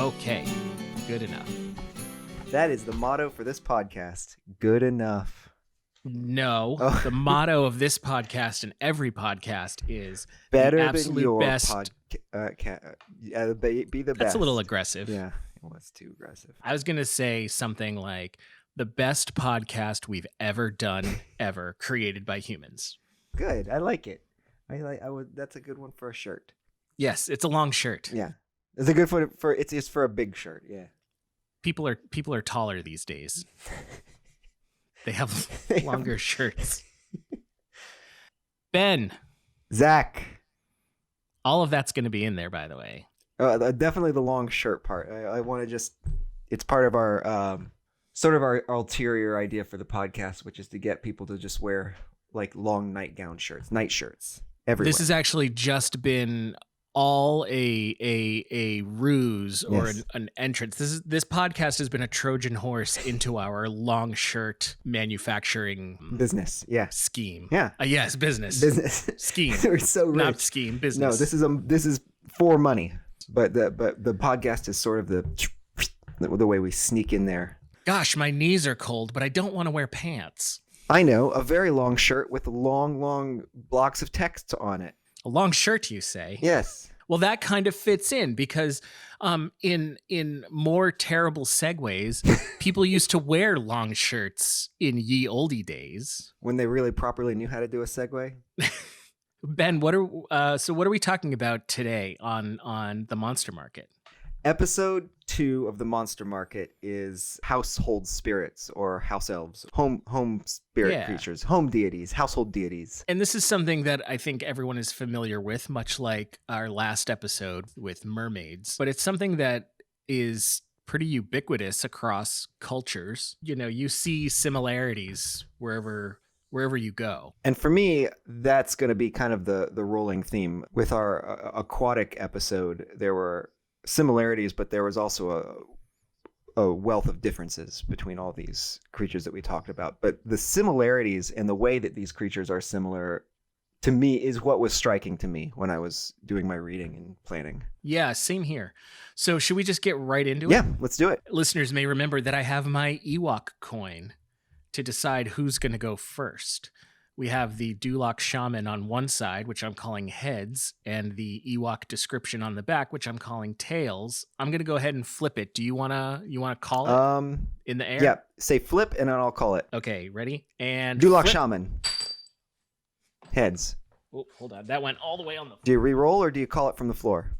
Okay, good enough. That is the motto for this podcast. Good enough. No, The motto of this podcast and every podcast is better the absolute than your best. Be the best. That's a little aggressive. Yeah, well, that's too aggressive. I was going to say something like the best podcast we've ever done, ever, created by humans. Good. I like it. That's a good one for a shirt. Yes, it's a long shirt. Yeah. It's a good for it's just for a big shirt. Yeah. People are taller these days. They have longer shirts. Ben. Zack. All of that's going to be in there, by the way. Definitely the long shirt part. I want to just, it's part of our, sort of our ulterior idea for the podcast, which is to get people to just wear like long night shirts everywhere. This has actually just been all a ruse or an entrance. This podcast has been a Trojan horse into our long shirt manufacturing business. Yeah. Scheme. Yeah. Yes, business scheme. We're so rich. Not scheme. Business. No, this is for money, but the podcast is sort of the way we sneak in there. Gosh, my knees are cold, but I don't want to wear pants. I know, a very long shirt with long blocks of text on it. A long shirt, you say? Yes. Well, that kind of fits in because in more terrible segues, people used to wear long shirts in ye olde days. When they really properly knew how to do a segue. Ben, what are we talking about today on the Monster Market? Episode 2 of the Monster Market is household spirits or house elves, home spirit creatures, home deities, household deities. And this is something that I think everyone is familiar with, much like our last episode with mermaids. But it's something that is pretty ubiquitous across cultures. You know, you see similarities wherever you go. And for me, that's going to be kind of the rolling theme. With our aquatic episode, there were similarities, but there was also a wealth of differences between all these creatures that we talked about. But the similarities and the way that these creatures are similar to me is what was striking to me when I was doing my reading and planning. Yeah, same here. So should we just get right into it? Yeah, let's do it. Listeners may remember that I have my Ewok coin to decide who's going to go first. We have the Duloc Shaman on one side, which I'm calling heads, and the Ewok description on the back, which I'm calling tails. I'm going to go ahead and flip it. Do you want to call it in the air? Yeah, say flip and then I'll call it. Okay, ready? And Duloc Shaman. Heads. Oh, hold on. That went all the way on the floor. Do you re-roll or do you call it from the floor?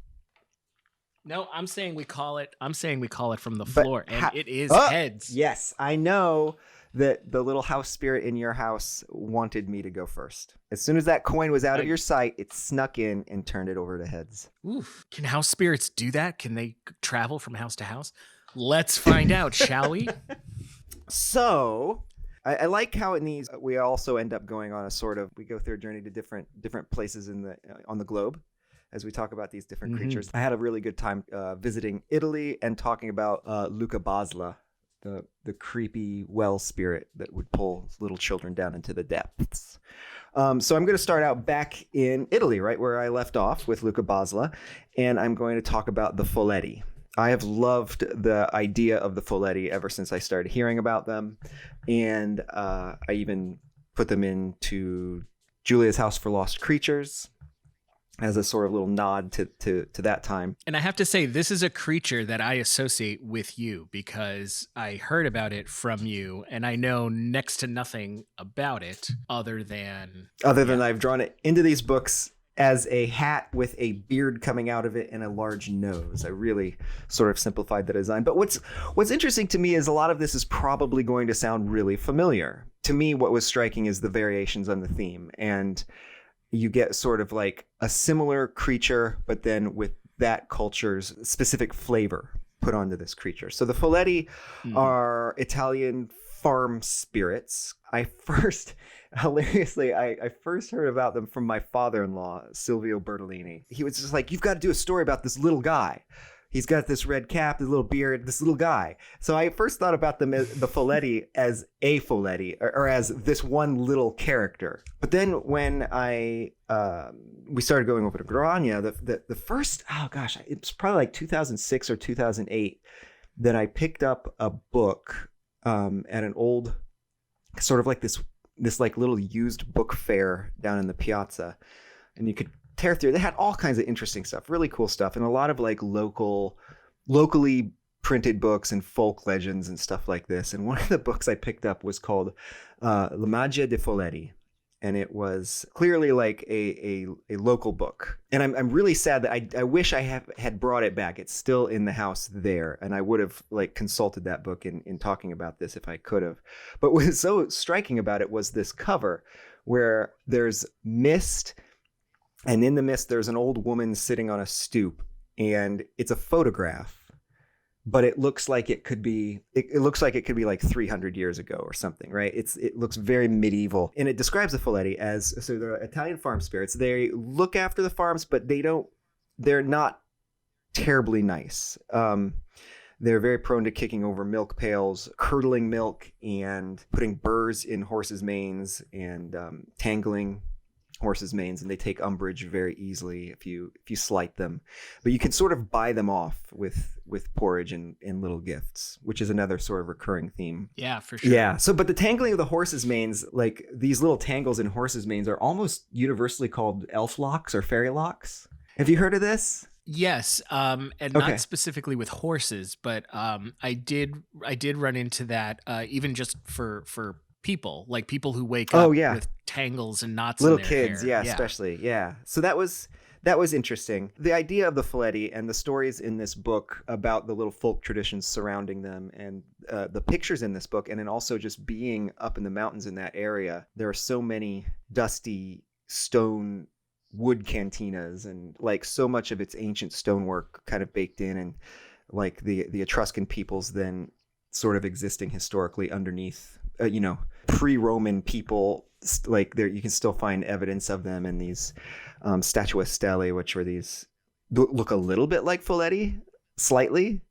No, I'm saying we call it from the floor, and it is heads. Yes, I know that the little house spirit in your house wanted me to go first. As soon as that coin was out of your sight, it snuck in and turned it over to heads. Oof. Can house spirits do that? Can they travel from house to house? Let's find out, shall we? So, I like how in these we also end up going on we go through a journey to different places on the globe as we talk about these different creatures. I had a really good time visiting Italy and talking about Luca Basla, the creepy well spirit that would pull little children down into the depths. So I'm going to start out back in Italy, right where I left off with Luca Basla, and I'm going to talk about the Folletti. I have loved the idea of the Folletti ever since I started hearing about them, and I even put them into Julia's House for Lost Creatures as a sort of little nod to that time. And I have to say, this is a creature that I associate with you because I heard about it from you, and I know next to nothing about it other than I've drawn it into these books as a hat with a beard coming out of it and a large nose. I really sort of simplified the design. But what's interesting to me is a lot of this is probably going to sound really familiar. To me, what was striking is the variations on the theme, and you get sort of like a similar creature, but then with that culture's specific flavor put onto this creature. So the Folletti are Italian farm spirits. I first heard about them from my father-in-law, Silvio Bertolini. He was just like, you've got to do a story about this little guy he's got this red cap, this little beard, this little guy. So I first thought about the Folletti as a Folletti, or as this one little character. But then when we started going over to Grania, the first, oh gosh, it's probably like 2006 or 2008 that I picked up a book at an old, sort of like this like little used book fair down in the piazza, and you could tear through. They had all kinds of interesting stuff, really cool stuff, and a lot of like locally printed books and folk legends and stuff like this. And one of the books I picked up was called La Magia de Folletti, and it was clearly like a local book. And I'm really sad that I wish I had brought it back. It's still in the house there, and I would have like consulted that book in talking about this if I could have. But what was so striking about it was this cover where there's mist, and in the mist there's an old woman sitting on a stoop, and it's a photograph, but it looks like it could be like 300 years ago or something, right? It looks very medieval, and it describes the Folletti as, so they're Italian farm spirits. They look after the farms, but they're not terribly nice. They're very prone to kicking over milk pails, curdling milk, and putting burrs in horses' manes, and tangling horses' manes, and they take umbrage very easily if you slight them. But you can sort of buy them off with porridge and little gifts, which is another sort of recurring theme. Yeah, for sure. Yeah. So, but the tangling of the horses' manes, like these little tangles in horses' manes, are almost universally called elf locks or fairy locks. Have you heard of this? Yes, and not specifically with horses, but I did run into that even just for people, like people who wake up with tangles and knots, little in their kids, hair. Especially, So that was interesting. The idea of the Folletti and the stories in this book about the little folk traditions surrounding them, and the pictures in this book, and then also just being up in the mountains in that area. There are so many dusty stone wood cantinas, and like so much of its ancient stonework kind of baked in, and like the Etruscan peoples then sort of existing historically underneath, pre-Roman people, like there you can still find evidence of them in these statuette stelae, which are these look a little bit like Folletti, slightly,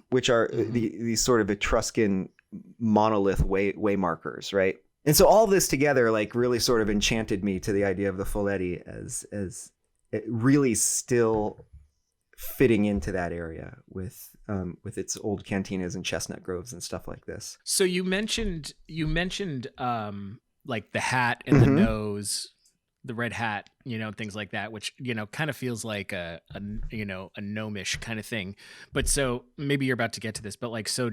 which are these sort of Etruscan monolith way markers, right? And so all this together, like, really sort of enchanted me to the idea of the Folletti as it really still fitting into that area with its old cantinas and chestnut groves and stuff like this. So you mentioned like the hat and the nose, the red hat, things like that, which kind of feels like a gnomish kind of thing. But so maybe you're about to get to this, but like, so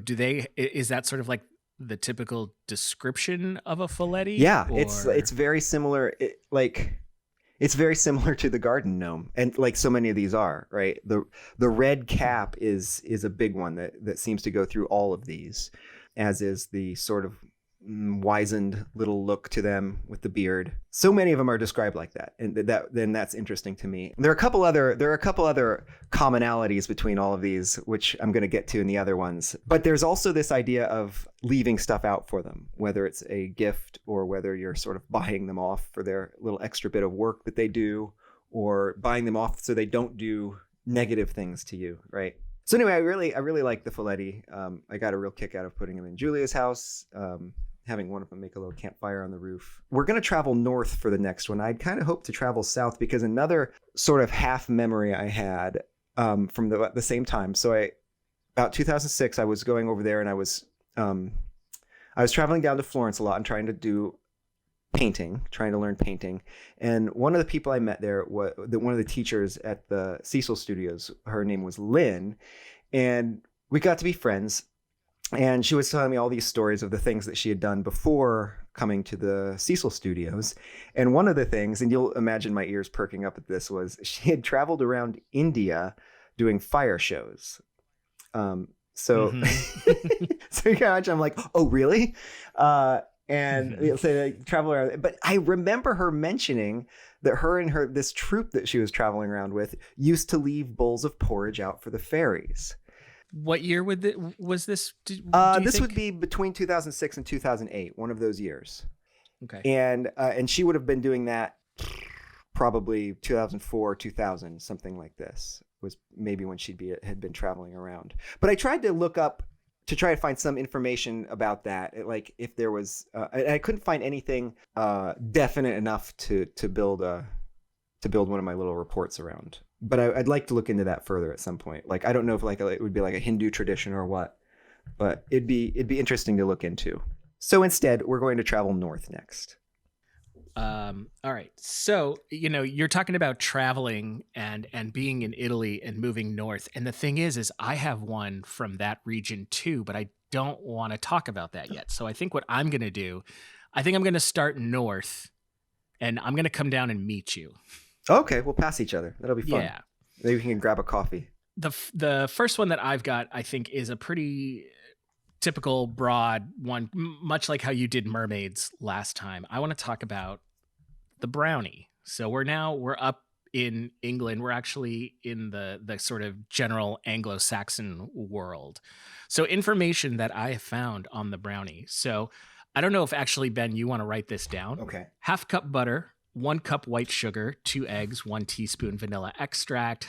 is that sort of like the typical description of a Folletti? Yeah, it's very similar. It's very similar to the garden gnome, and like so many of these are, right? The red cap is a big one that seems to go through all of these, as is the sort of wizened little look to them with the beard. So many of them are described like that, and that's interesting to me. There are a couple other commonalities between all of these, which I'm going to get to in the other ones. But there's also this idea of leaving stuff out for them, whether it's a gift or whether you're sort of buying them off for their little extra bit of work that they do, or buying them off so they don't do negative things to you, right? So anyway, I really like the Folletti. I got a real kick out of putting them in Julia's house. Having one of them make a little campfire on the roof. We're going to travel north for the next one. I'd kind of hoped to travel south, because another sort of half memory I had from the same time. So about 2006, I was going over there, and I was traveling down to Florence a lot and trying to learn painting. And one of the people I met there was one of the teachers at the Cecil Studios. Her name was Lynn, and we got to be friends. And she was telling me all these stories of the things that she had done before coming to the Cecil Studios. And one of the things, and you'll imagine my ears perking up at this, was she had traveled around India doing fire shows. So so you can imagine, I'm like, oh, really? And so they travel around. But I remember her mentioning that her and this troupe that she was traveling around with used to leave bowls of porridge out for the fairies. What year was this? This would be between 2006 and 2008, one of those years. Okay. And she would have been doing that probably 2004, 2000, something like this. was maybe when had been traveling around. But I tried to look up to try to find some information about that, like if there was. I couldn't find anything definite enough to build one of my little reports around. But I'd like to look into that further at some point. Like I don't know if it would be like a Hindu tradition or what, but it'd be interesting to look into. So instead, we're going to travel north next. All right. So, you're talking about traveling and being in Italy and moving north. And the thing is I have one from that region too, but I don't want to talk about that yet. So I think what I'm going to do, I'm going to start north and I'm going to come down and meet you. Okay. We'll pass each other. That'll be fun. Yeah. Maybe we can grab a coffee. The first one that I've got, I think, is a pretty typical broad one, much like how you did mermaids last time. I want to talk about the brownie. So we're up in England. We're actually in the sort of general Anglo-Saxon world. So information that I have found on the brownie. So I don't know if actually, Ben, you want to write this down. Okay. 1/2 cup butter, 1 cup white sugar, 2 eggs, 1 teaspoon vanilla extract,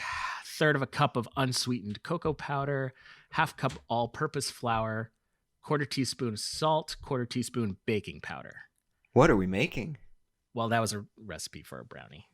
1/3 cup of unsweetened cocoa powder, 1/2 cup all-purpose flour, 1/4 teaspoon salt, 1/4 teaspoon baking powder. What are we making? Well, that was a recipe for a brownie.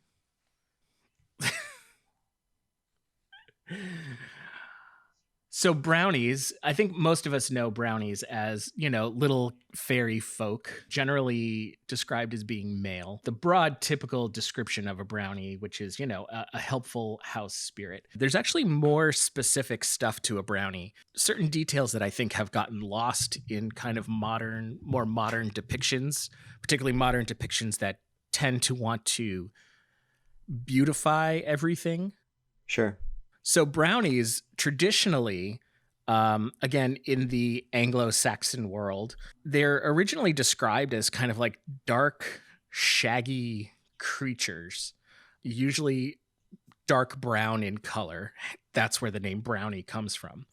So brownies, I think most of us know brownies as, little fairy folk, generally described as being male. The broad typical description of a brownie, which is, a helpful house spirit. There's actually more specific stuff to a brownie. Certain details that I think have gotten lost in kind of more modern depictions, particularly modern depictions that tend to want to beautify everything. Sure. So brownies traditionally, again, in the Anglo-Saxon world, they're originally described as kind of like dark, shaggy creatures, usually dark brown in color. That's where the name brownie comes from.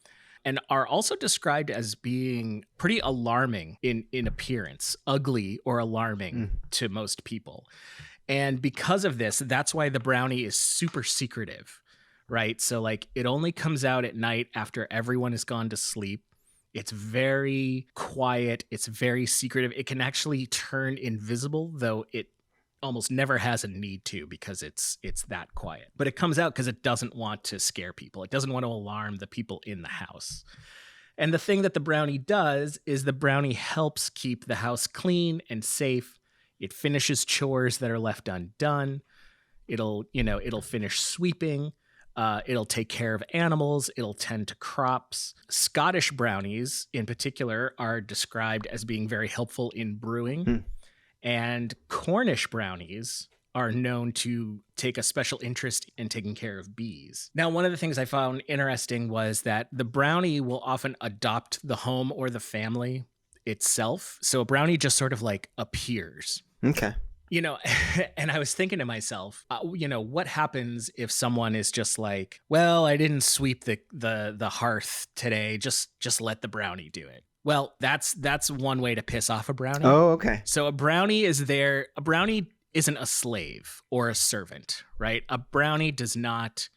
And are also described as being pretty alarming in appearance, ugly or alarming to most people. And because of this, that's why the brownie is super secretive. Right. So like it only comes out at night after everyone has gone to sleep. It's very quiet. It's very secretive. It can actually turn invisible, though it almost never has a need to because it's that quiet. But it comes out because it doesn't want to scare people. It doesn't want to alarm the people in the house. And the thing that the brownie does is the brownie helps keep the house clean and safe. It finishes chores that are left undone. It'll finish sweeping. It'll take care of animals. It'll tend to crops. Scottish brownies, in particular, are described as being very helpful in brewing. And Cornish brownies are known to take a special interest in taking care of bees. Now, one of the things I found interesting was that the brownie will often adopt the home or the family itself. So a brownie just sort of like appears. Okay. And I was thinking to myself, what happens if someone is just like, well, I didn't sweep the hearth today. Just let the brownie do it. Well, that's one way to piss off a brownie. Oh, okay. So a brownie is there. A brownie isn't a slave or a servant, right? A brownie does not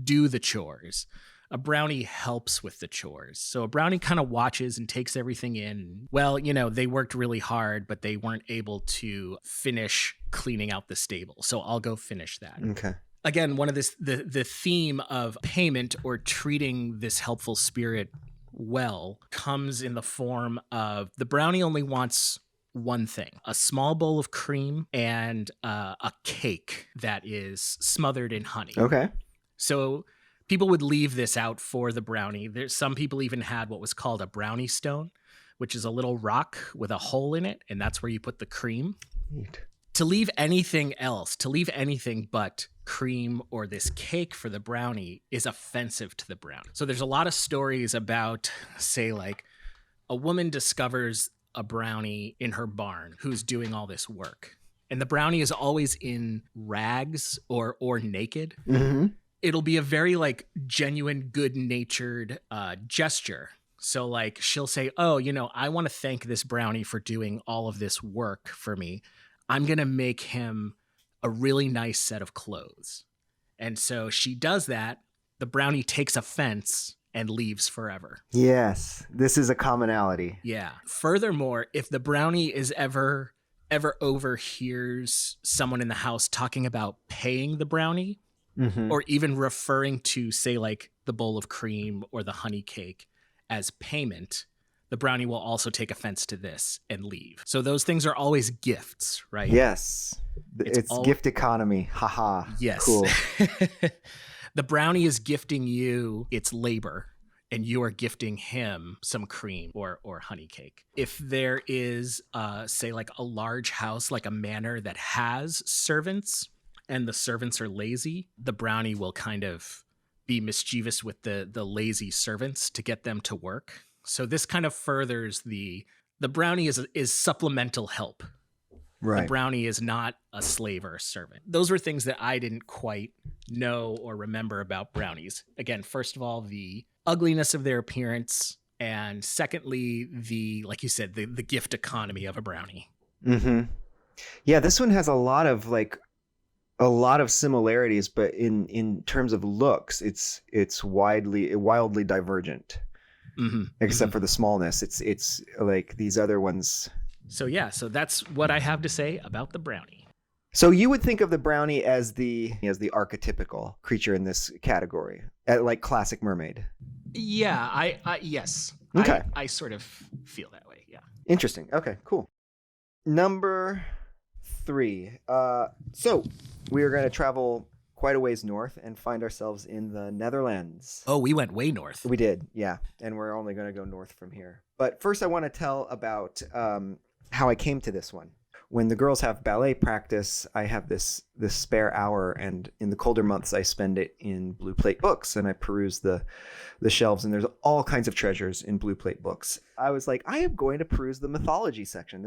do the chores. A brownie helps with the chores. So a brownie kind of watches and takes everything in. Well, they worked really hard, but they weren't able to finish cleaning out the stable. So I'll go finish that. Okay. Again, one of the theme of payment or treating this helpful spirit well comes in the form of the brownie only wants one thing: a small bowl of cream and a cake that is smothered in honey. Okay. So people would leave this out for the brownie. Some people even had what was called a brownie stone, which is a little rock with a hole in it, and that's where you put the cream. Neat. To leave anything but cream or this cake for the brownie is offensive to the brownie. So there's a lot of stories about, say, like a woman discovers a brownie in her barn who's doing all this work, and the brownie is always in rags or naked. Mm-hmm. It'll be a very like genuine, good-natured gesture. So like she'll say, oh, I want to thank this brownie for doing all of this work for me. I'm going to make him a really nice set of clothes. And so she does that. the brownie takes offense and leaves forever. Yes, this is a commonality. Yeah. Furthermore, if the brownie is ever overhears someone in the house talking about paying the brownie, or even referring to, say, like the bowl of cream or the honey cake as payment, the brownie will also take offense to this and leave. So those things are always gifts, right? Yes. It's gift economy. Haha. Yes. Cool. The brownie is gifting you its labor, and you are gifting him some cream or honey cake. If there is, say, like a large house, like a manor that has servants, and the servants are lazy, the brownie will kind of be mischievous with the lazy servants to get them to work. So this kind of furthers the brownie is supplemental help. Right. The brownie is not a slave or a servant. Those were things that I didn't quite know or remember about brownies. Again, first of all, the ugliness of their appearance, and secondly, like you said, the gift economy of a brownie. Mm-hmm. Yeah, this one has a lot of similarities, but in terms of looks, it's wildly divergent. Except for the smallness. It's like these other ones. So that's what I have to say about the brownie. So you would think of the brownie as the archetypical creature in this category, like classic mermaid. Yeah, I yes. Okay. I sort of feel that way. Yeah. Interesting. Okay, cool. Number 3. So we are going to travel quite a ways north and find ourselves in the Netherlands. Oh, we went way north. We did, yeah. And we're only going to go north from here. But first I want to tell about how I came to this one. When the girls have ballet practice, I have this spare hour, and in the colder months I spend it in Blue Plate books, and I peruse the shelves, and there's all kinds of treasures in Blue Plate books. I was like, I am going to peruse the mythology section.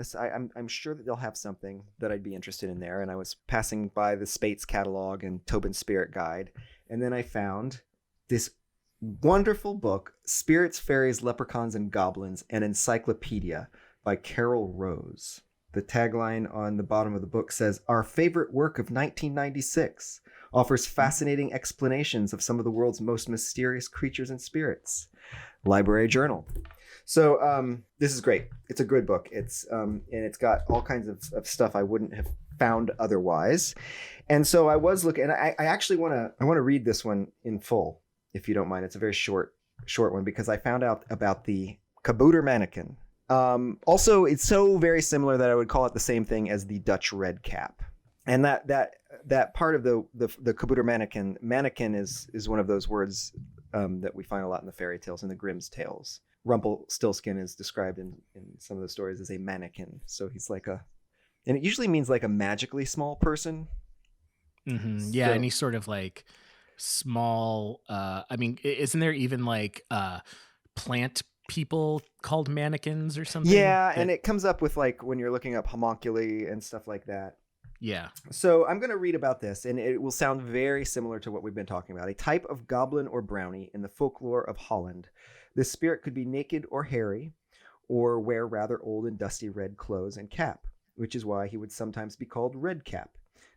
I'm sure that they'll have something that I'd be interested in there. And I was passing by the Spates catalog and Tobin's Spirit Guide, and then I found this wonderful book, Spirits, Fairies, Leprechauns, and Goblins, an Encyclopedia by Carol Rose. The tagline on the bottom of the book says, "Our favorite work of 1996 offers fascinating explanations of some of the world's most mysterious creatures and spirits." Library Journal. So this is great. It's a good book. It's and it's got all kinds of stuff I wouldn't have found otherwise. And so I was looking, and I actually want to read this one in full, if you don't mind. It's a very short one, because I found out about the kabouter mannequin. Also, it's so very similar that I would call it the same thing as the Dutch red cap. And that part of the kabouter mannequin is one of those words that we find a lot in the fairy tales, in the Grimm's tales. Rumpelstiltskin is described in some of the stories as a mannequin. So he's like and it usually means like a magically small person. Mm-hmm. Yeah, any sort of like small, I mean, isn't there even like plant people called mannequins or something? Yeah, and it comes up with like when you're looking up homunculi and stuff like that. Yeah. So I'm going to read about this, and it will sound very similar to what we've been talking about. A type of goblin or brownie in the folklore of Holland. This spirit could be naked or hairy, or wear rather old and dusty red clothes and cap, which is why he would sometimes be called Red Cap.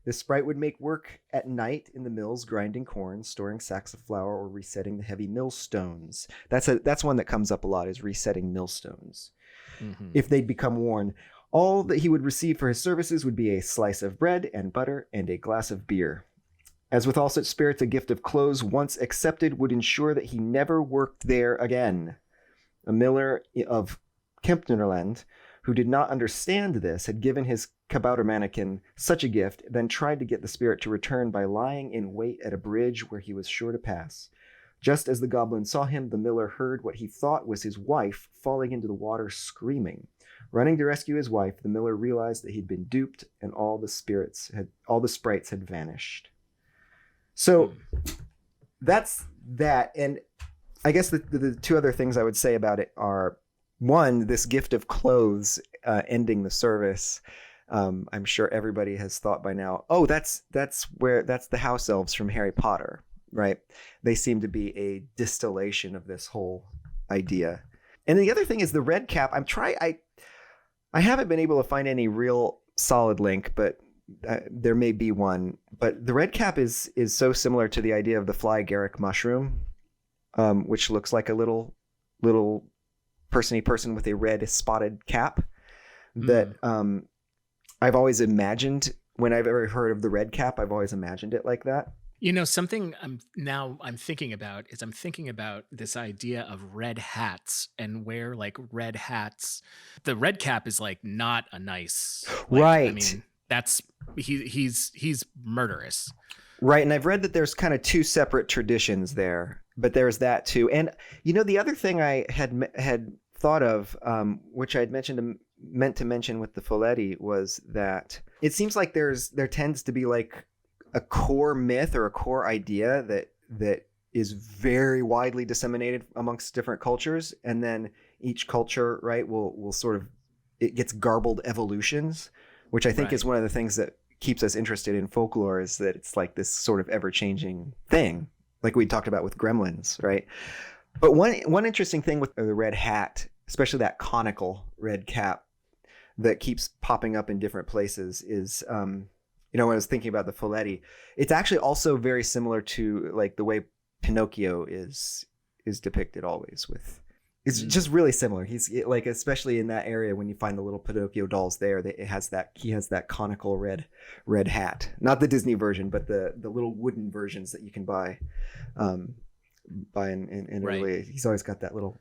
This sprite would make work at night in the mills, grinding corn, storing sacks of flour, or resetting the heavy millstones. That's one that comes up a lot, is resetting millstones. Mm-hmm. If they'd become worn, all that he would receive for his services would be a slice of bread and butter and a glass of beer. As with all such spirits, a gift of clothes once accepted would ensure that he never worked there again. A miller of Kempnerland, who did not understand this, had given his kabouter mannequin such a gift, then tried to get the spirit to return by lying in wait at a bridge where he was sure to pass. Just as the goblin saw him, the miller heard what he thought was his wife falling into the water screaming. Running to rescue his wife, the miller realized that he'd been duped, and all the sprites had vanished. So that's that. And I guess the two other things I would say about it are, one, this gift of clothes ending the service. I'm sure everybody has thought by now, oh, that's the house elves from Harry Potter, right? They seem to be a distillation of this whole idea. And the other thing is the red cap. I haven't been able to find any real solid link, but there may be one, but the red cap is so similar to the idea of the fly Garrick mushroom, which looks like a little persony person with a red spotted cap that I've always imagined. When I've ever heard of the red cap, I've always imagined it like that. Something I'm thinking about this idea of red hats, and where like red hats, the red cap is like not a nice, like, right. I mean, that's he's murderous. Right. And I've read that there's kind of two separate traditions there, but there's that too. And the other thing I had thought of, which I'd meant to mention with the Folletti, was that it seems like there tends to be like a core myth or a core idea that is very widely disseminated amongst different cultures, and then each culture, right, will sort of, it gets garbled evolutions, which I think is one of the things that keeps us interested in folklore, is that it's like this sort of ever-changing thing, like we talked about with Gremlins, right? But one interesting thing with the red hat, especially that conical red cap that keeps popping up in different places, is when I was thinking about the Folletti, it's actually also very similar to like the way Pinocchio is depicted always with. It's just really similar. He's like, especially in that area when you find the little Pinocchio dolls there, he has that conical red hat. Not the Disney version, but the little wooden versions that you can buy in Italy. He's always got that little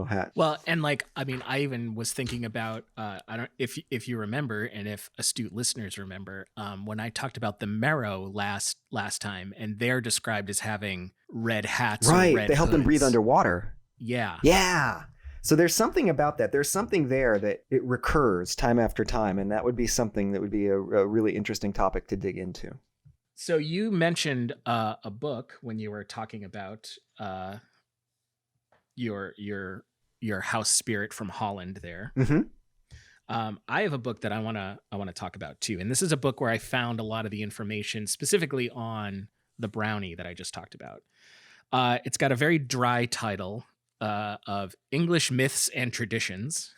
hat. Well, and like, I mean, I even was thinking about, I don't, if you remember, and if astute listeners remember, when I talked about the Marrow last time, and they're described as having red hats, right? Red they help hoods. Them breathe underwater. Yeah. So there's something about that. There's something there that it recurs time after time, and that would be something that would be a really interesting topic to dig into. So you mentioned a book when you were talking about your house spirit from Holland there. Mm-hmm. I have a book that I want to talk about too, and this is a book where I found a lot of the information specifically on the brownie that I just talked about. It's got a very dry title of English Myths and Traditions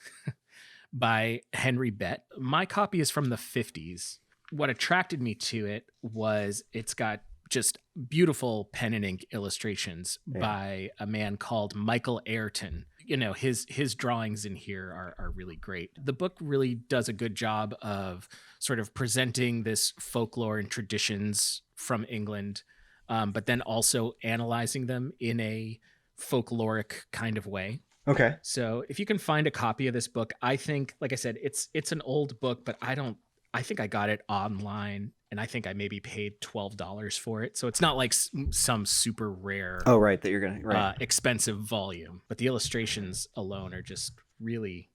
by Henry Bett. My copy is from the 50s. What attracted me to it was it's got just beautiful pen and ink illustrations by a man called Michael Ayrton. His drawings in here are really great. The book really does a good job of sort of presenting this folklore and traditions from England, but then also analyzing them in a folkloric kind of way. Okay. So if you can find a copy of this book, I think, like I said, it's an old book, but I think I got it online, and I think I maybe paid $12 for it. So it's not like some super rare, that you're gonna expensive volume, but the illustrations alone are just really,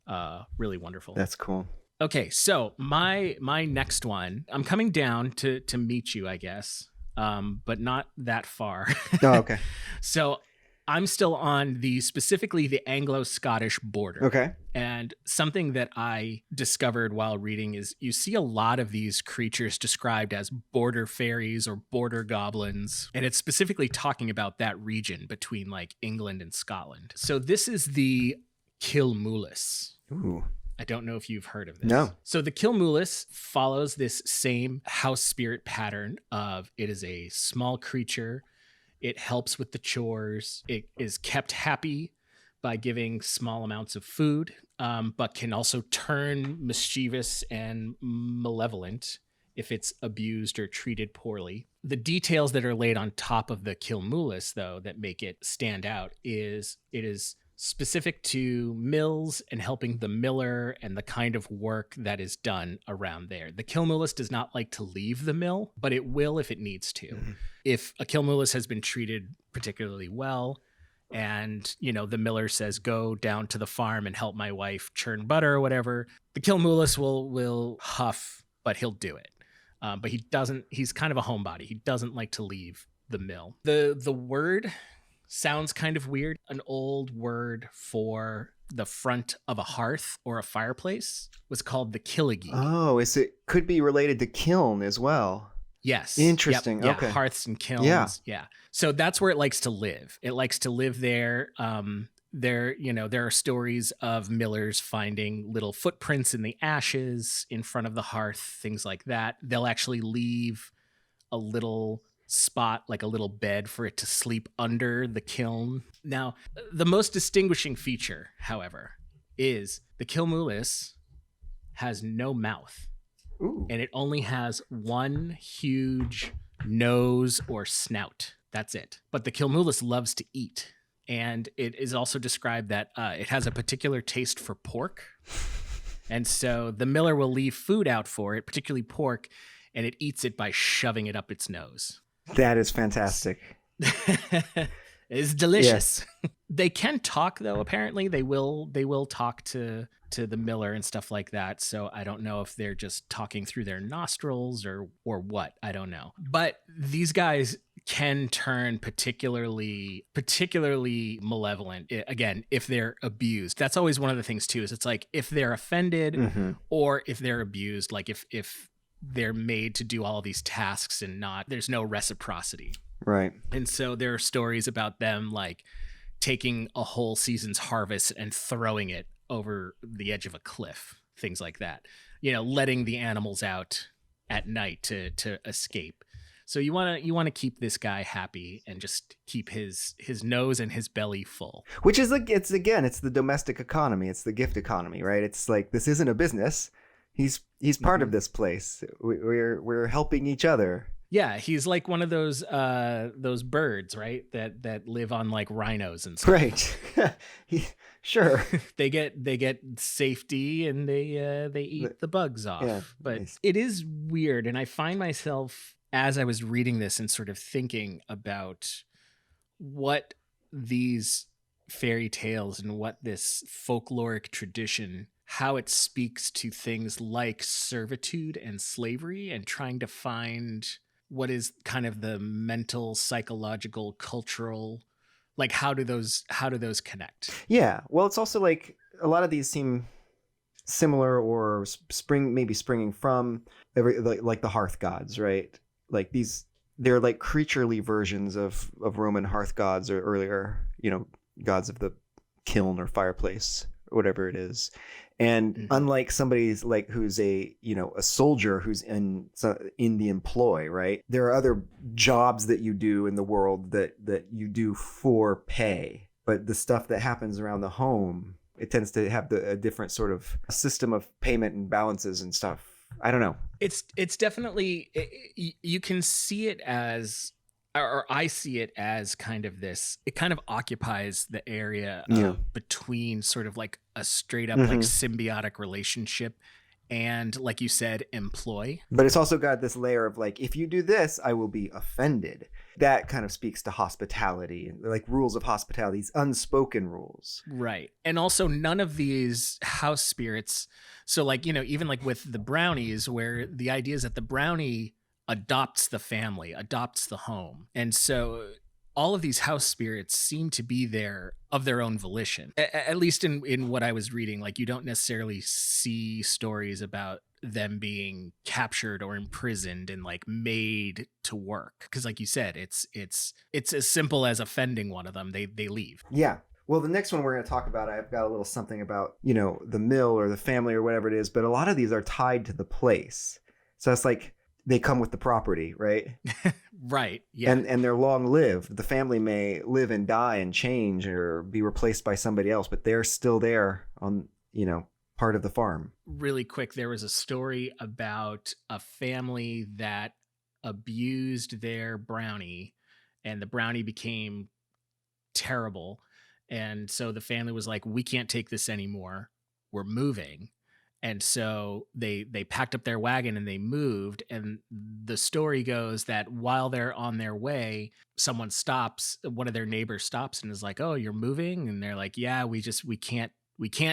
really wonderful. That's cool. Okay, so my next one, I'm coming down to meet you, I guess, but not that far. Oh, okay. So I'm still on specifically the Anglo-Scottish border. Okay. And something that I discovered while reading is you see a lot of these creatures described as border fairies or border goblins. And it's specifically talking about that region between like England and Scotland. So this is the Kilmoulis. Ooh. I don't know if you've heard of this. No. So the Kilmoulis follows this same house spirit pattern of it is a small creature. It helps with the chores. It is kept happy by giving small amounts of food, but can also turn mischievous and malevolent if it's abused or treated poorly. The details that are laid on top of the Kilmoulis, though, that make it stand out is it is specific to mills and helping the miller and the kind of work that is done around there. The Kilmoulis does not like to leave the mill, but it will if it needs to. Mm-hmm. If a Kilmoulis has been treated particularly well, and the miller says, go down to the farm and help my wife churn butter or whatever, the Kilmoulis will huff, but he'll do it. But he's kind of a homebody. He doesn't like to leave the mill. The word sounds kind of weird. An old word for the front of a hearth or a fireplace was called the killigee. Oh, it could be related to kiln as well. Yes. Interesting. Yep. Okay. Yeah, hearths and kilns. Yeah. So that's where it likes to live. It likes to live there. there are stories of millers finding little footprints in the ashes in front of the hearth, things like that. They'll actually leave a little spot, like a little bed for it to sleep under the kiln. Now, the most distinguishing feature, however, is the kilmulis has no mouth. Ooh. And it only has one huge nose or snout. That's it. But the kilmulis loves to eat. And it is also described that it has a particular taste for pork. And so the miller will leave food out for it, particularly pork, and it eats it by shoving it up its nose. That is fantastic. It's delicious. Yes. They can talk, though, apparently. They will talk to the miller and stuff like that. So I don't know if they're just talking through their nostrils or what. I don't know. But these guys can turn particularly malevolent, again, if they're abused. That's always one of the things, too, is it's like if they're offended or if they're abused, like if they're made to do all of these tasks and there's no reciprocity. Right. And so there are stories about them like taking a whole season's harvest and throwing it over the edge of a cliff, things like that, letting the animals out at night to escape. So you want to keep this guy happy and just keep his nose and his belly full. Which is like, it's the domestic economy. It's the gift economy, right? It's like, this isn't a business. He's part of this place. We're helping each other. Yeah, he's like one of those birds, right? That live on like rhinos and stuff. Right. Sure. They get safety and they eat the bugs off. Yeah, but nice. It is weird, and I find myself as I was reading this and sort of thinking about what these fairy tales and what this folkloric tradition, how it speaks to things like servitude and slavery, and trying to find what is kind of the mental, psychological, cultural, like how do those connect? Yeah. Well, it's also like a lot of these seem similar or springing from like the hearth gods, right? Like they're like creaturely versions of Roman hearth gods or earlier, gods of the kiln or fireplace or whatever it is. And unlike somebody's like who's a soldier who's in the employ, right? There are other jobs that you do in the world that you do for pay. But the stuff that happens around the home, it tends to have a different sort of system of payment and balances and stuff. I don't know. It's definitely, you can see it as, or I see it as kind of this, it kind of occupies the area between sort of like a straight up like symbiotic relationship and, like you said, employ. But it's also got this layer of like, if you do this, I will be offended. That kind of speaks to hospitality and like rules of hospitality, these unspoken rules. Right. And also none of these house spirits. So like, even like with the brownies, where the idea is that the brownie adopts the family, adopts the home. And so all of these house spirits seem to be there of their own volition. At least in what I was reading, like you don't necessarily see stories about them being captured or imprisoned and like made to work. Because like you said, it's as simple as offending one of them. They leave. Yeah. Well, the next one we're going to talk about, I've got a little something about, the mill or the family or whatever it is. But a lot of these are tied to the place. So it's like, they come with the property, right? Right. Yeah. And they're long lived. The family may live and die and change or be replaced by somebody else, but they're still there on, part of the farm. Really quick, there was a story about a family that abused their brownie, and the brownie became terrible. And so the family was like, we can't take this anymore. We're moving. And so they packed up their wagon and they moved. And the story goes that while they're on their way, someone stops, one of their neighbors stops and is like, oh, you're moving? And they're like, yeah, we can't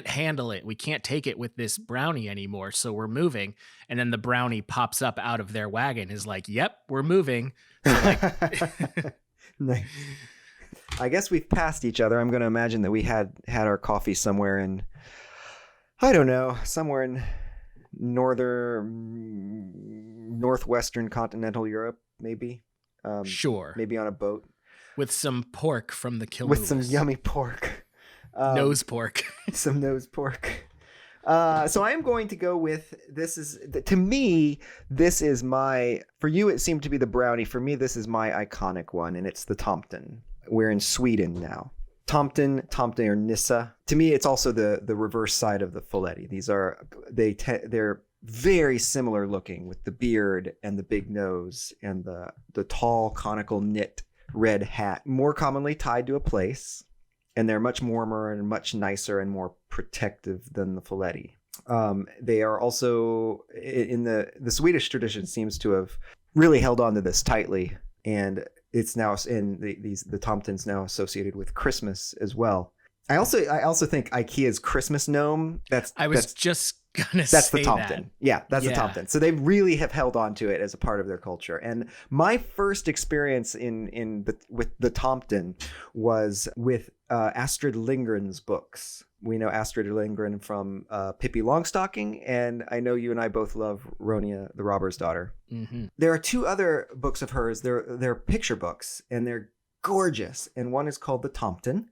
handle it. We can't take it with this brownie anymore. So we're moving. And then the brownie pops up out of their wagon, is like, yep, we're moving. So like, nice. I guess we've passed each other. I'm going to imagine that we had our coffee somewhere in, I don't know, somewhere in northwestern continental Europe, maybe. Sure. Maybe on a boat. With some pork from the kiln. With some yummy pork. Nose pork. Some nose pork. So I am going to go with to me, this is my, for you, it seemed to be the brownie. For me, this is my iconic one, and it's the Tomten. We're in Sweden now. Tomten or Nissa. To me, it's also the reverse side of the Folletti. They're very similar looking, with the beard and the big nose and the tall conical knit red hat, more commonly tied to a place. And they're much warmer and much nicer and more protective than the Folletti. They are also, in the Swedish tradition, seems to have really held on to this tightly, and it's now in the Tomten's now associated with Christmas as well. I also think IKEA's Christmas gnome. That's just gonna that's say the Tomten. that. Yeah, that's the Tomten. So they really have held on to it as a part of their culture. And my first experience with the Tomten was with Astrid Lindgren's books. We know Astrid Lindgren from Pippi Longstocking, and I know you and I both love Ronia the Robber's Daughter. Mm-hmm. There are two other books of hers. They're picture books, and they're gorgeous. And one is called The Tomten,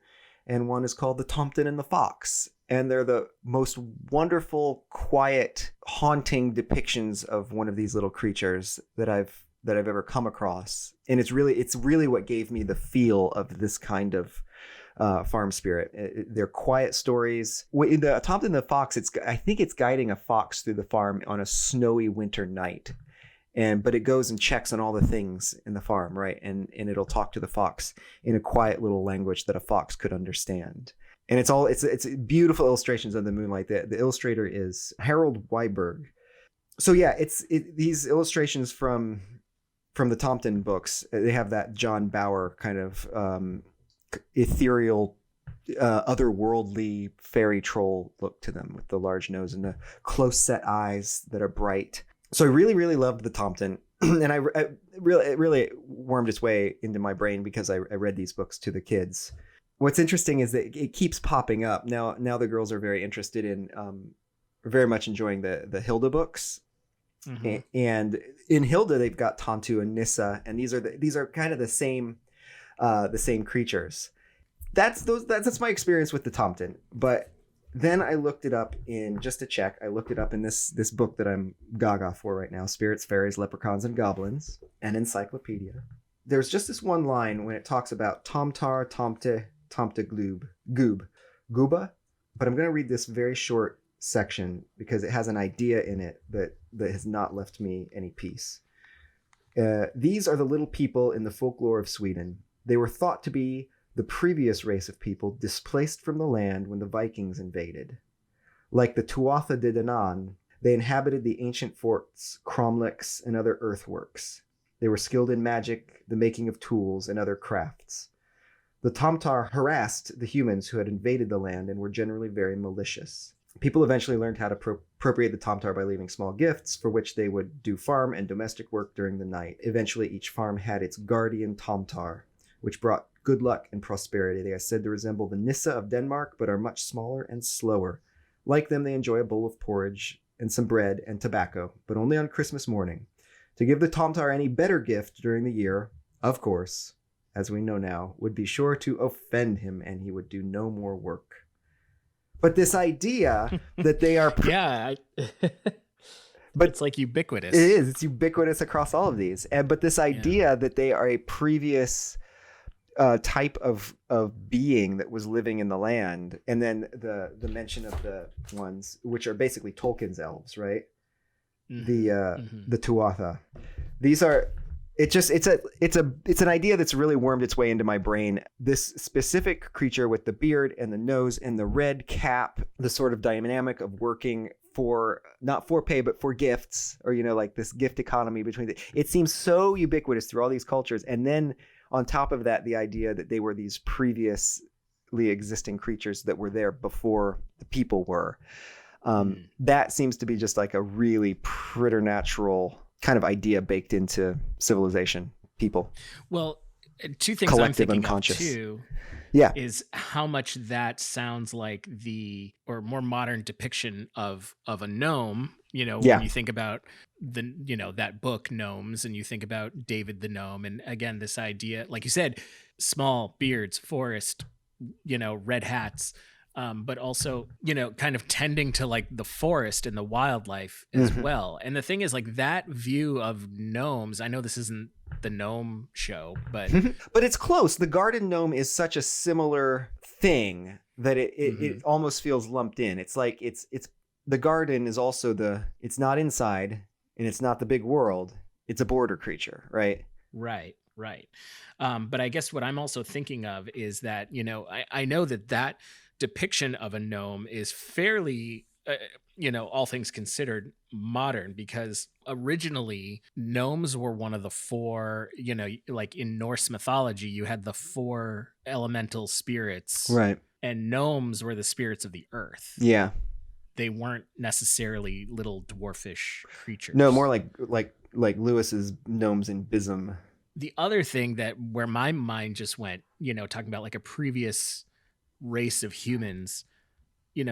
and one is called The Tomten and the Fox. And they're the most wonderful, quiet, haunting depictions of one of these little creatures that I've ever come across. And it's really what gave me the feel of this kind of farm spirit. They're quiet stories. In the Tomten and the Fox, I think it's guiding a fox through the farm on a snowy winter night. But it goes and checks on all the things in the farm, right? And it'll talk to the fox in a quiet little language that a fox could understand. And it's beautiful illustrations of the moonlight. The illustrator is Harold Weiberg. So yeah, these illustrations from the Tomten books. They have that John Bauer kind of ethereal, otherworldly fairy troll look to them, with the large nose and the close set eyes that are bright. So I really, really loved the Tomten, and it really wormed its way into my brain because I read these books to the kids. What's interesting is that it keeps popping up. Now the girls are very interested in, very much enjoying the Hilda books. Mm-hmm. And in Hilda, they've got Tantu and Nissa, and these are kind of the same creatures. That's my experience with the Tomten. But then I looked it up just to check. I looked it up in this book that I'm gaga for right now, Spirits, Fairies, Leprechauns, and Goblins, an encyclopedia. There's just this one line when it talks about Tomtar, Tomte, Tomte Goob, Guba. But I'm going to read this very short section because it has an idea in it that has not left me any peace. These are the little people in the folklore of Sweden. They were thought to be the previous race of people displaced from the land when the Vikings invaded. Like the Tuatha de Danann, they inhabited the ancient forts, cromlechs, and other earthworks. They were skilled in magic, the making of tools, and other crafts. The Tomtar harassed the humans who had invaded the land and were generally very malicious. People eventually learned how to appropriate the Tomtar by leaving small gifts, for which they would do farm and domestic work during the night. Eventually, each farm had its guardian Tomtar, which brought good luck and prosperity. They are said to resemble the Nissa of Denmark, but are much smaller and slower. Like them, they enjoy a bowl of porridge and some bread and tobacco, but only on Christmas morning. To give the Tomtar any better gift during the year, of course, as we know now, would be sure to offend him, and he would do no more work. But this idea that they are... But it's like ubiquitous. It is. It's ubiquitous across all of these. But this idea that they are a previous type of being that was living in the land, and then the mention of the ones which are basically Tolkien's elves, right? Mm-hmm. The Tuatha. These are... It's an idea that's really wormed its way into my brain. This specific creature with the beard and the nose and the red cap, the sort of dynamic of working for, not for pay, but for gifts, or, like this gift economy between it seems so ubiquitous through all these cultures. And then on top of that, the idea that they were these previously existing creatures that were there before the people were. That seems to be just like a really preternatural kind of idea baked into civilization, people. Well, two things collective I'm thinking unconscious. Of too is how much that sounds like or more modern depiction of a gnome, when you think about that book Gnomes, and you think about David the Gnome, and again this idea, like you said, small beards, forest, red hats, but also, kind of tending to like the forest and the wildlife as well. And the thing is, like, that view of gnomes, I know this isn't the gnome show, but but it's close. The garden gnome is such a similar thing that it almost feels lumped in. It's like it's the garden is also it's not inside and it's not the big world. It's a border creature, right? Right. But I guess what I'm also thinking of is that, I know that depiction of a gnome is fairly, all things considered, modern, because originally gnomes were one of the four, like in Norse mythology, you had the four elemental spirits. Right. And gnomes were the spirits of the earth. Yeah. They weren't necessarily little dwarfish creatures. No, more like Lewis's gnomes in Bism. The other thing where my mind just went, talking about like a previous race of humans,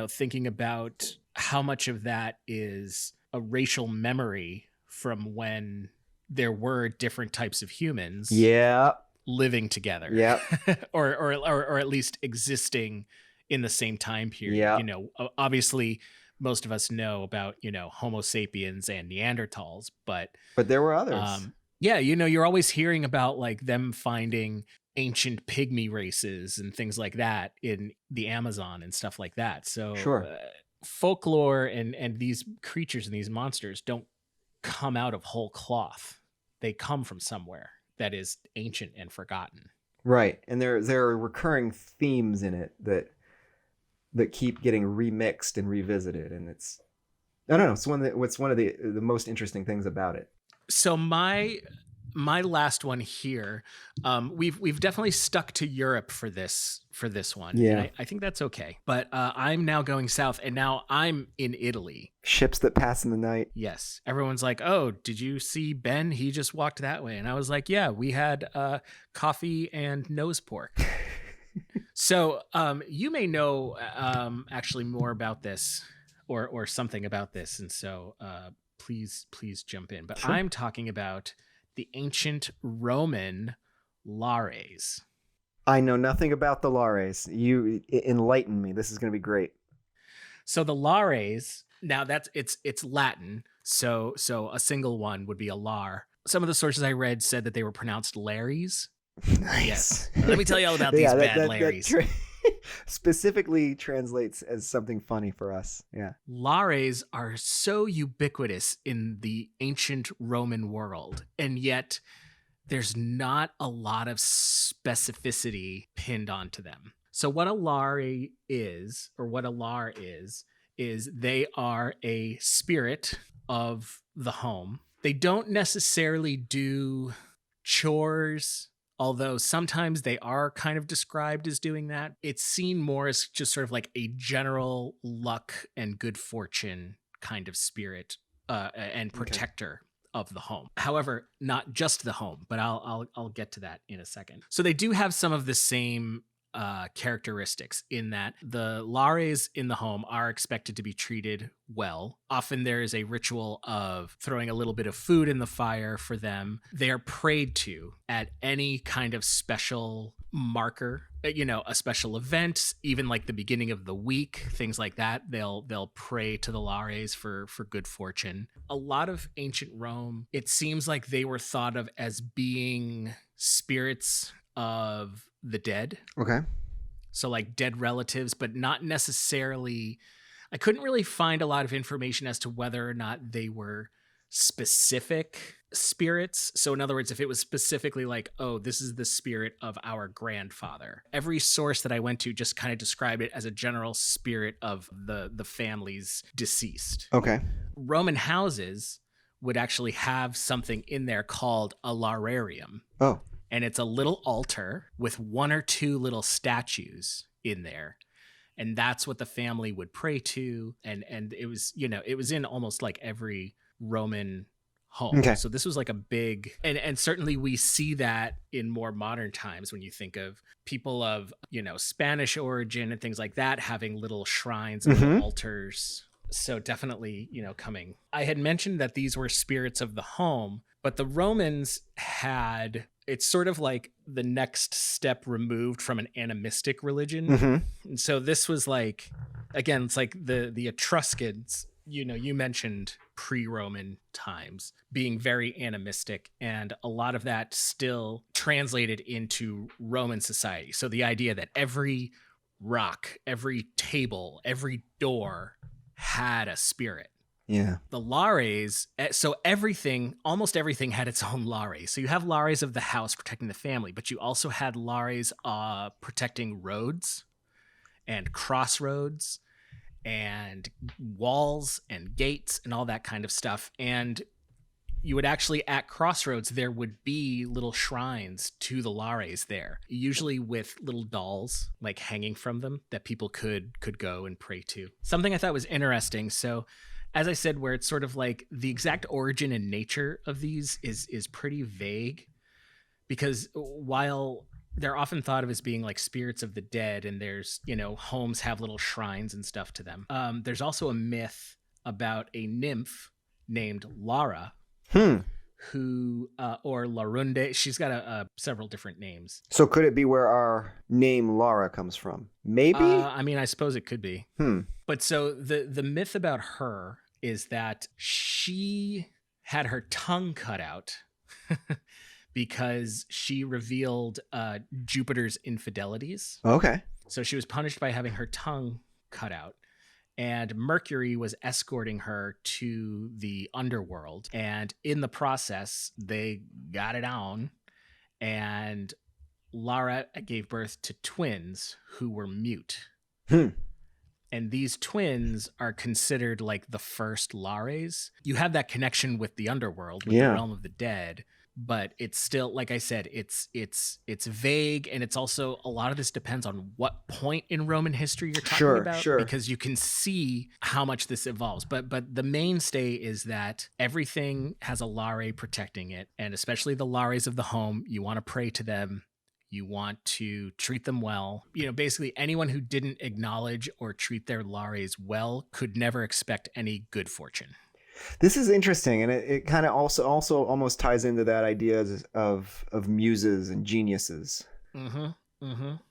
thinking about how much of that is a racial memory from when there were different types of humans. Yeah. Living together. Yeah. or at least existing in the same time period. Yeah. Obviously most of us know about, Homo sapiens and Neanderthals, but there were others. Yeah, you're always hearing about like them finding ancient pygmy races and things like that in the Amazon and stuff like that. So sure. Folklore and these creatures and these monsters don't come out of whole cloth. They come from somewhere that is ancient and forgotten. Right. And there are recurring themes in it that keep getting remixed and revisited. And I don't know, it's one of the most interesting things about it. So my last one here, we've definitely stuck to Europe for this one. Yeah, and I think that's okay. But I'm now going south, and now I'm in Italy. Ships that pass in the night. Yes, everyone's like, "Oh, did you see Ben? He just walked that way." And I was like, "Yeah, we had coffee and nose pork." So you may know actually more about this or something about this, and so. Please jump in. But sure. I'm talking about the ancient Roman lares. I know nothing about the lares. You enlighten me. This is going to be great. So the lares, now it's Latin. So a single one would be a lar. Some of the sources I read said that they were pronounced lares. Nice. Yes. Let me tell you all about these bad lares. Specifically translates as something funny for us. Yeah. Lares are so ubiquitous in the ancient Roman world, and yet there's not a lot of specificity pinned onto them. So what a lare is, or what a lar is they are a spirit of the home. They don't necessarily do chores, although sometimes they are kind of described as doing that. It's seen more as just sort of like a general luck and good fortune kind of spirit and protector of the home. However, not just the home, but I'll get to that in a second. So they do have some of the same characteristics in that the lares in the home are expected to be treated well. Often there is a ritual of throwing a little bit of food in the fire for them. They are prayed to at any kind of special marker, a special event, even like the beginning of the week, things like that. They'll pray to the lares for good fortune. A lot of ancient Rome, it seems like they were thought of as being spirits of the dead. Okay. So like dead relatives, but not necessarily. I couldn't really find a lot of information as to whether or not they were specific spirits. So in other words, if it was specifically like, oh, this is the spirit of our grandfather. Every source that I went to just kind of described it as a general spirit of the family's deceased. Okay. Roman houses would actually have something in there called a lararium. Oh. And it's a little altar with one or two little statues in there. And that's what the family would pray to. And it was, it was in almost like every Roman home. Okay. So this was like a big, and certainly we see that in more modern times when you think of people of, Spanish origin and things like that, having little shrines and little altars. So definitely, coming. I had mentioned that these were spirits of the home, but the Romans had it's sort of like the next step removed from an animistic religion. Mm-hmm. And so this was like, again, it's like the Etruscans, you mentioned pre-Roman times being very animistic, and a lot of that still translated into Roman society. So the idea that every rock, every table, every door had a spirit. Yeah. The lares, so almost everything had its own lares. So you have lares of the house protecting the family, but you also had lares protecting roads and crossroads and walls and gates and all that kind of stuff. And you would actually, at crossroads, there would be little shrines to the lares there, usually with little dolls like hanging from them that people could go and pray to. Something I thought was interesting. So as I said, where it's sort of like the exact origin and nature of these is pretty vague, because while they're often thought of as being like spirits of the dead, and there's, homes have little shrines and stuff to them. There's also a myth about a nymph named Lara, who, or Larunde. She's got several different names. So could it be where our name Lara comes from? Maybe? I suppose it could be. But so the myth about her is that she had her tongue cut out because she revealed Jupiter's infidelities. Okay. So she was punished by having her tongue cut out. And Mercury was escorting her to the underworld. And in the process, they got it on. And Lara gave birth to twins who were mute. And these twins are considered like the first Lares. You have that connection with the underworld, with the realm of the dead. But it's still, like I said, it's vague, and it's also, a lot of this depends on what point in Roman history you're talking about, because you can see how much this evolves. But the mainstay is that everything has a Lare protecting it, and especially the Lares of the home. You want to pray to them. You want to treat them well. Basically anyone who didn't acknowledge or treat their Lares well could never expect any good fortune. This is interesting, and it kind of also almost ties into that idea of muses and geniuses,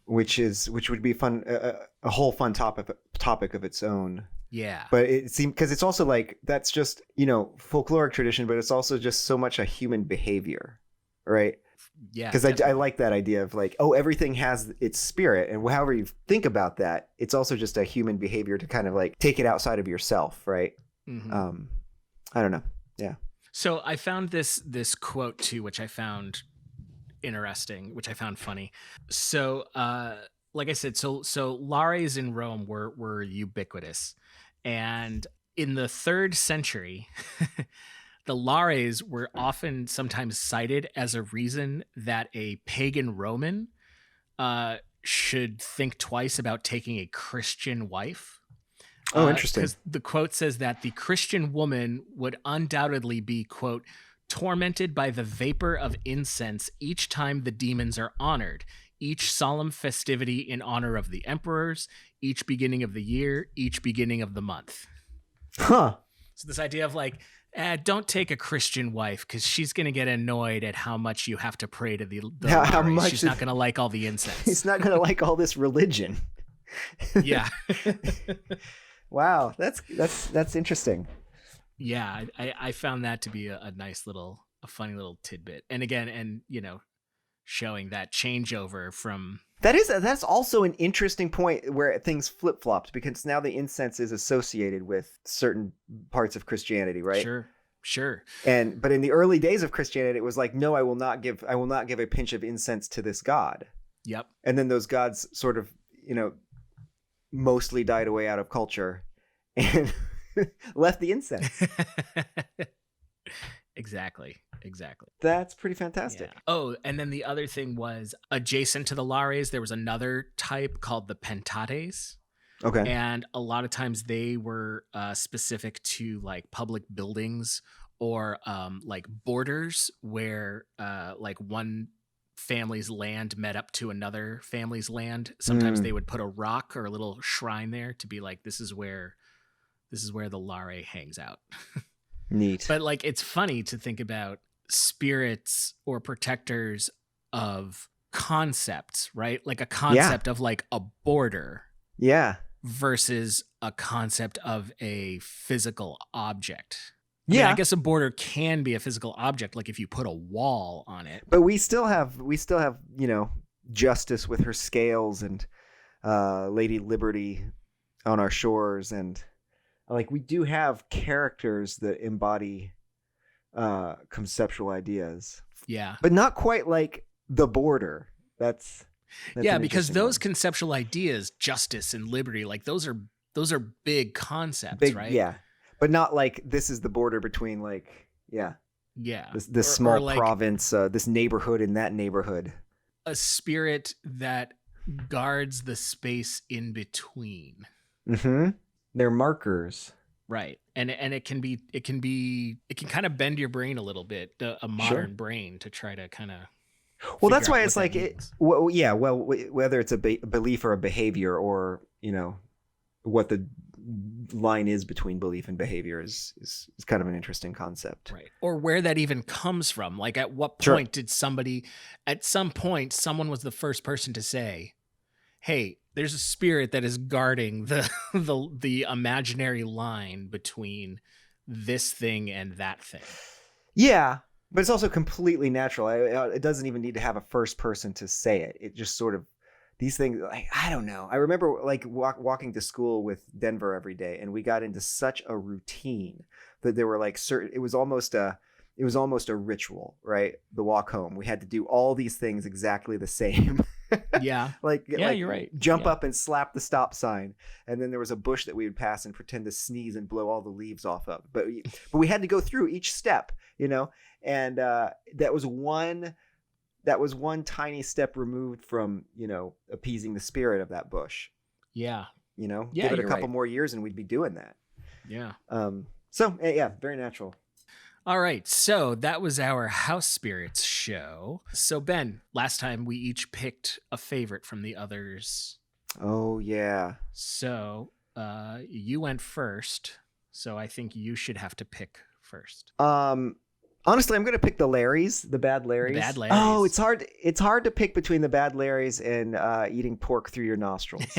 which would be fun, a whole fun topic of its own. Yeah, but it seems, because it's also like, that's just folkloric tradition, but it's also just so much a human behavior, right? Yeah, because I like that idea of like, everything has its spirit, and however you think about that, it's also just a human behavior to kind of like take it outside of yourself, right? I don't know. Yeah. So I found this quote too, which I found interesting, which I found funny. So, like I said, so Lares in Rome were ubiquitous, and in the 3rd century, the Lares were sometimes cited as a reason that a pagan Roman should think twice about taking a Christian wife. Interesting. Because the quote says that the Christian woman would undoubtedly be, quote, tormented by the vapor of incense each time the demons are honored, each solemn festivity in honor of the emperors, each beginning of the year, each beginning of the month. So this idea of like, don't take a Christian wife, because she's going to get annoyed at how much you have to pray to the how much she's not going to like all the incense. He's not going to like all this religion. Yeah. Wow, that's interesting. Yeah, I found that to be a nice little, a funny little tidbit. And again, showing that changeover from... That's also an interesting point where things flip-flopped, because now the incense is associated with certain parts of Christianity, right? Sure. But in the early days of Christianity, it was like, no, I will not give a pinch of incense to this god. Yep. And then those gods sort of, mostly died away out of culture and left the incense. Exactly. That's pretty fantastic. Yeah. Oh, and then the other thing was, adjacent to the Lares, there was another type called the Pentates. Okay. And a lot of times they were specific to like public buildings, or like borders where like one family's land met up to another family's land. Sometimes they would put a rock or a little shrine there to be like, this is where the Lare hangs out. Neat. But like, it's funny to think about spirits or protectors of concepts, right? Like a concept of like a border versus a concept of a physical object. I mean, I guess a border can be a physical object, like if you put a wall on it. But we still have, Justice with her scales and Lady Liberty on our shores, and like we do have characters that embody conceptual ideas. Yeah. But not quite like the border. That's because those conceptual ideas, justice and liberty, like those are big concepts, right? Yeah. But not like this is the border between this small like, province, this neighborhood and that neighborhood. A spirit that guards the space in between. Mm-hmm. They're markers. Right. And it can kind of bend your brain a little bit, a modern brain, to try to kind of. Well, that's why it's like, whether it's a belief or a behavior, or, what the line is between belief and behavior is kind of an interesting concept. Right. Or where that even comes from. Like at what point did at some point, someone was the first person to say, hey, there's a spirit that is guarding the imaginary line between this thing and that thing. Yeah. But it's also completely natural. It doesn't even need to have a first person to say it. It just sort of, these things, like, I don't know. I remember like walking to school with Denver every day, and we got into such a routine that there were like it was almost a ritual, right? The walk home. We had to do all these things exactly the same. Yeah. You're right. Jump up and slap the stop sign. And then there was a bush that we would pass and pretend to sneeze and blow all the leaves off of. But we had to go through each step, and that was one tiny step removed from, appeasing the spirit of that bush. Yeah. Give it a couple more years and we'd be doing that. Yeah. Very natural. All right. So that was our house spirits show. So Ben, last time we each picked a favorite from the others. Oh yeah. So you went first. So I think you should have to pick first. Honestly, I'm going to pick the Larrys, the Bad Larrys. The Bad Larrys. Oh, it's hard to pick between the Bad Larrys and eating pork through your nostrils.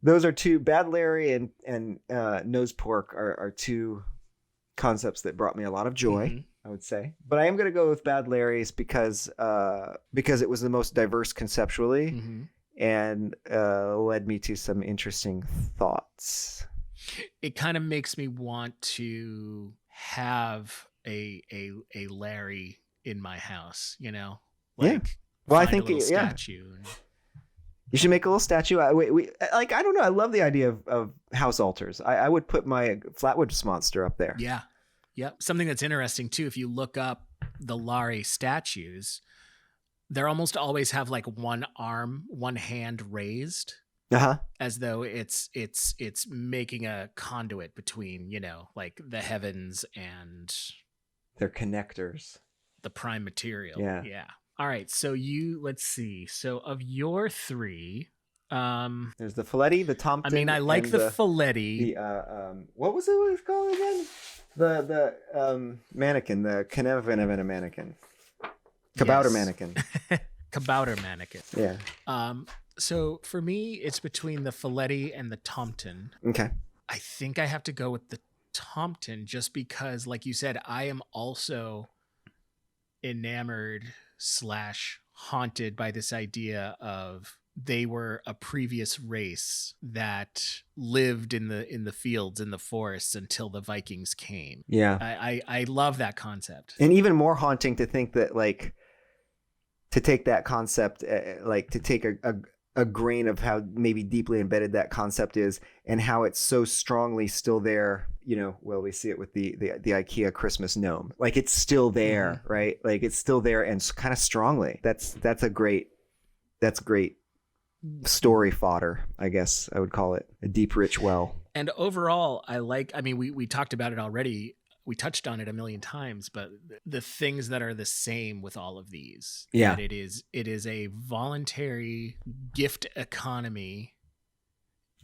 Those are two, Bad Larry and nose pork are two concepts that brought me a lot of joy, I would say. But I am going to go with Bad Larry's because it was the most diverse conceptually and led me to some interesting thoughts. It kind of makes me want to have a Larry in my house, like well, I think statue. You should make a little statue. I don't know. I love the idea of house altars. I would put my Flatwoods monster up there. Yeah. Yep. Something that's interesting too, if you look up the Larry statues, they almost always have like one arm, one hand raised. As though it's making a conduit between, like the heavens and they're connectors. The prime material. Yeah. All right. So let's see. So of your three, there's the Folletti, the Thompson. I mean, I like the Folletti. What was it called again? The mannequin, the Canevana mannequin. Kabouter mannequin. Kabouter mannequin. Yeah. So for me, it's between the Folletti and the Thompson. Okay. I think I have to go with the Thompson just because, like you said, I am also enamored / haunted by this idea of they were a previous race that lived in the fields, in the forests until the Vikings came. Yeah. I love that concept. And even more haunting to think that, like, to take that concept, like to take a grain of how maybe deeply embedded that concept is and how it's so strongly still there, we see it with the IKEA Christmas gnome. Like it's still there, right? Like it's still there and kind of strongly. That's great story fodder, I guess I would call it. A deep, rich well. And overall, we talked about it already. We touched on it a million times, but the things that are the same with all of these, that it is a voluntary gift economy,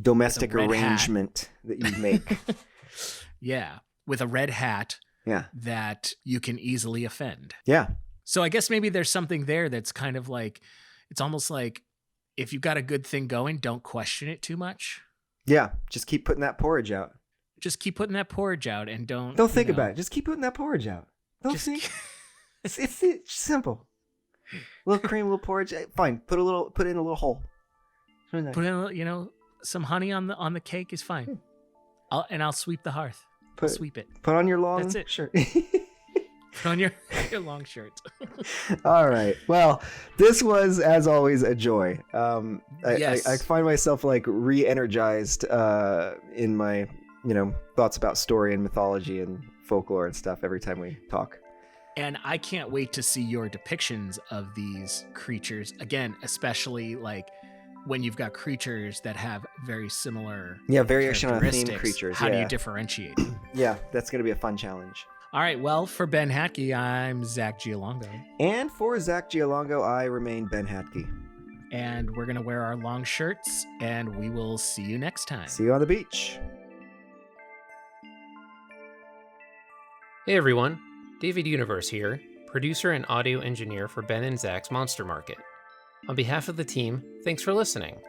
domestic arrangement that you make. Yeah. With a red hat. Yeah. That you can easily offend. Yeah. So I guess maybe there's something there that's kind of like, it's almost like if you've got a good thing going, don't question it too much. Yeah, just keep putting that porridge out. Just keep putting that porridge out and don't think about it. Just keep putting that porridge out. Don't think. It's simple. A little cream, a little porridge. Fine. Put in a little hole. Put in some honey on the cake is fine. I'll sweep the hearth. Sweep it. Put on your long That's it. shirt. Put on your long shirt. All right. Well, this was, as always, a joy. Yes. I find myself like re-energized in my thoughts about story and mythology and folklore and stuff every time we talk. And I can't wait to see your depictions of these creatures again, especially like when you've got creatures that have very similar variation on theme creatures. How do you differentiate them? Yeah, that's going to be a fun challenge. All right, well, for Ben Hatke, I'm Zack Gialongo. And for Zack Gialongo, I remain Ben Hatke. And we're going to wear our long shirts, and we will see you next time. See you on the beach. Hey everyone, David Universe here, producer and audio engineer for Ben and Zack's Monster Market. On behalf of the team, thanks for listening.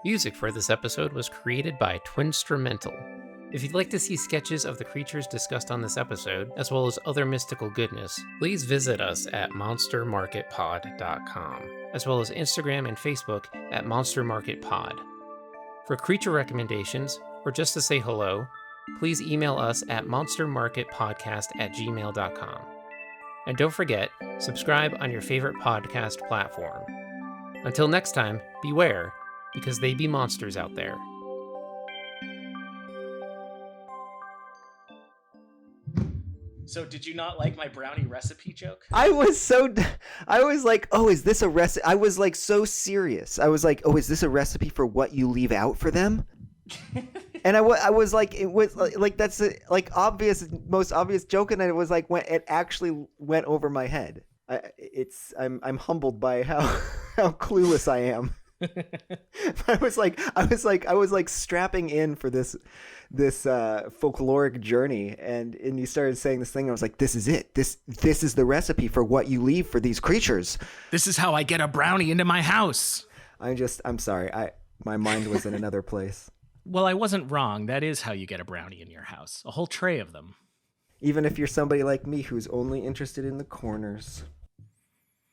Music for this episode was created by Twinstrumental. If you'd like to see sketches of the creatures discussed on this episode, as well as other mystical goodness, please visit us at monstermarketpod.com, as well as Instagram and Facebook at monstermarketpod. For creature recommendations, or just to say hello, please email us at monstermarketpodcast@gmail.com. And don't forget, subscribe on your favorite podcast platform. Until next time, beware, because they be monsters out there. So did you not like my brownie recipe joke? I was like, oh, is this a recipe? I was like so serious. I was like, oh, is this a recipe for what you leave out for them? And I was like, it was like that's a, like most obvious joke, and it was like when it actually went over my head. I'm humbled by how clueless I am. I was like strapping in for this folkloric journey, and you started saying this thing. I was like, this is it. This is the recipe for what you leave for these creatures. This is how I get a brownie into my house. I'm sorry. My mind was in another place. Well, I wasn't wrong. That is how you get a brownie in your house. A whole tray of them. Even if you're somebody like me who's only interested in the corners.